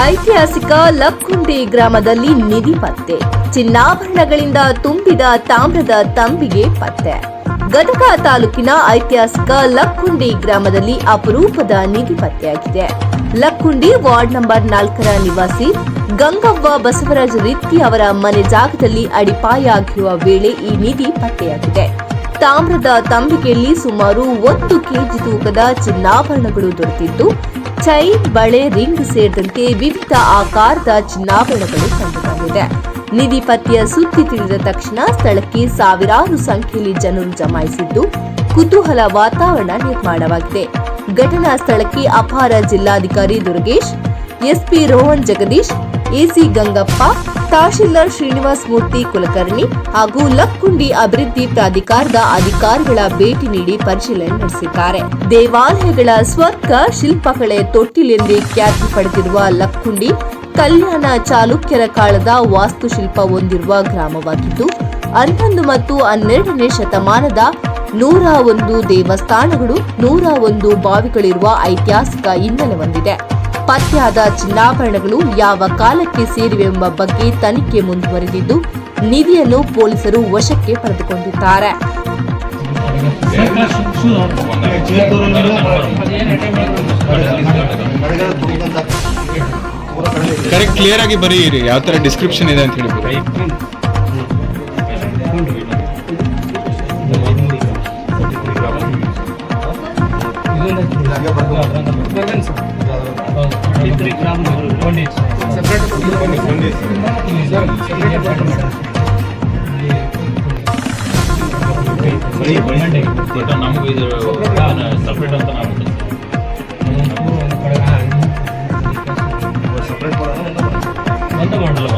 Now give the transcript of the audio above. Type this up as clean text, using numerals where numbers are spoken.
ಐತಿಹಾಸಿಕ ಲಕ್ಕುಂಡಿ ಗ್ರಾಮದಲ್ಲಿ ನಿಧಿ ಪತ್ತೆ. ಚಿನ್ನಾಭರಣಗಳಿಂದ ತುಂಬಿದ ತಾಮ್ರದ ತಂಬಿಗೆ ಪತ್ತೆ. ಗದಗ ತಾಲೂಕಿನ ಐತಿಹಾಸಿಕ ಲಕ್ಕುಂಡಿ ಗ್ರಾಮದಲ್ಲಿ ಅಪರೂಪದ ನಿಧಿ ಪತ್ತೆಯಾಗಿದೆ. ಲಕ್ಕುಂಡಿ ವಾರ್ಡ್ ನಂಬರ್ 4ರ ನಿವಾಸಿ ಗಂಗವ್ವ ಬಸವರಾಜ ರಿತ್ತಿ ಅವರ ಮನೆ ಜಾಗದಲ್ಲಿ ಅಡಿಪಾಯ ಆಗಿರುವ ವೇಳೆ ಈ ನಿಧಿ ಪತ್ತೆಯಾಗಿದೆ. ತಾಮ್ರದ ತಂಬಿಗೆಯಲ್ಲಿ ಸುಮಾರು 1 ಕೆಜಿ ತೂಕದ ಚಿನ್ನಾಭರಣಗಳು ದೊರೆತಿದ್ದು, ಚೈನ್, ಬಳೆ, ರಿಂಗ್ ಸೇರಿದಂತೆ ವಿವಿಧ ಆಕಾರದ ಚಿನ್ನಾಭರಣಗಳು ಕಂಡುಬಂದಿದೆ. ನಿಧಿ ಪತ್ತೆಯ ಸುದ್ದಿ ತಿಳಿದ ತಕ್ಷಣ ಸ್ಥಳಕ್ಕೆ ಸಾವಿರಾರು ಸಂಖ್ಯೆಯಲ್ಲಿ ಜನರು ಜಮಾಯಿಸಿದ್ದು, ಕುತೂಹಲ ವಾತಾವರಣ ನಿರ್ಮಾಣವಾಗಿದೆ. ಘಟನಾ ಸ್ಥಳಕ್ಕೆ ಅಪಾರ ಜಿಲ್ಲಾಧಿಕಾರಿ ದುರ್ಗೇಶ್, ಎಸ್ಪಿ ರೋಹನ್ ಜಗದೀಶ್, ಎಸಿ ಗಂಗಪ್ಪ, ತಹಶೀಲ್ದಾರ್ ಶ್ರೀನಿವಾಸ್ ಮೂರ್ತಿ ಕುಲಕರ್ಣಿ ಹಾಗೂ ಲಕ್ಕುಂಡಿ ಅಭಿವೃದ್ಧಿ ಪ್ರಾಧಿಕಾರದ ಅಧಿಕಾರಿಗಳ ಭೇಟಿ ನೀಡಿ ಪರಿಶೀಲನೆ ನಡೆಸಿದ್ದಾರೆ. ದೇವಾಲಯಗಳ ಸ್ವರ್ಗ ಶಿಲ್ಪಕಲೆ ತೊಟ್ಟಿಲೆಂದೇ ಖ್ಯಾತಿ ಪಡೆದಿರುವ ಲಕ್ಕುಂಡಿ ಕಲ್ಯಾಣ ಚಾಲುಕ್ಯರ ಕಾಲದ ವಾಸ್ತುಶಿಲ್ಪ ಹೊಂದಿರುವ ಗ್ರಾಮವಾಗಿದ್ದು, 11 ಮತ್ತು 12ನೇ ಶತಮಾನದ 101 ದೇವಸ್ಥಾನಗಳು, 101 ಬಾವಿಗಳಿರುವ ಐತಿಹಾಸಿಕ ಹಿನ್ನೆಲೆ ಹೊಂದಿದೆ. ಪತ್ತೆಯಾದ ಚಿನ್ನಾಭರಣಗಳು ಯಾವ ಕಾಲಕ್ಕೆ ಸೇರಿವೆಂಬ ಬಗ್ಗೆ ತನಿಖೆ ಮುಂದುವರೆದಿದ್ದು, ನಿಧಿಯನ್ನು ಪೊಲೀಸರು ವಶಕ್ಕೆ ಪಡೆದುಕೊಂಡಿದ್ದಾರೆ. ಕರೆಕ್ಟ್ ಕ್ಲಿಯರ್ ಆಗಿ ಬರೀರಿ, ಯಾವ ತರ ಡಿಸ್ಕ್ರಿಪ್ಷನ್ ಇದೆ ಅಂತ ಹೇಳಿ. ನಮಗೂ ಇದು ಸಪ್ರೇಟ್ ಅಂತ ನಾವು ಸಪ್ರೇಟ್ ಮಾಡಲ್ಲ.